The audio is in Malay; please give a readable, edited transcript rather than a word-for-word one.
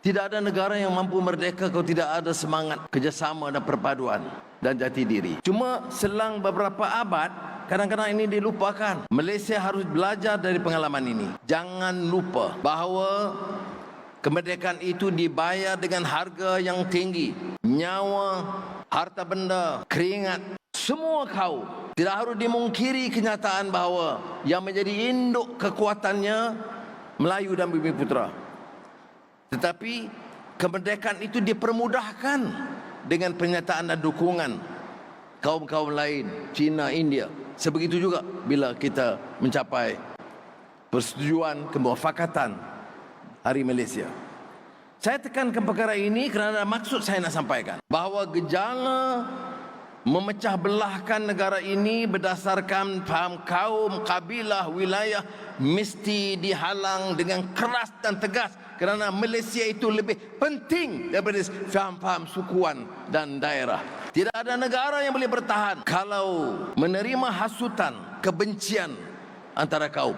Tidak ada negara yang mampu merdeka kalau tidak ada semangat kerjasama dan perpaduan dan jati diri. Cuma selang beberapa abad, kadang-kadang ini dilupakan. Malaysia harus belajar dari pengalaman ini. Jangan lupa bahawa kemerdekaan itu dibayar dengan harga yang tinggi. Nyawa, harta benda, keringat, semua kaum. Tidak harus dimungkiri kenyataan bahawa yang menjadi induk kekuatannya Melayu dan Bumi Putera. Tetapi kemerdekaan itu dipermudahkan dengan pernyataan dan dukungan kaum-kaum lain, China, India. Sebegitu juga bila kita mencapai persetujuan kemuafakatan Hari Malaysia. Saya tekankan perkara ini kerana maksud saya nak sampaikan bahawa gejala memecah belahkan negara ini berdasarkan faham kaum, kabilah, wilayah mesti dihalang dengan keras dan tegas, kerana Malaysia itu lebih penting daripada faham-faham sukuan dan daerah. Tidak ada negara yang boleh bertahan kalau menerima hasutan kebencian antara kaum.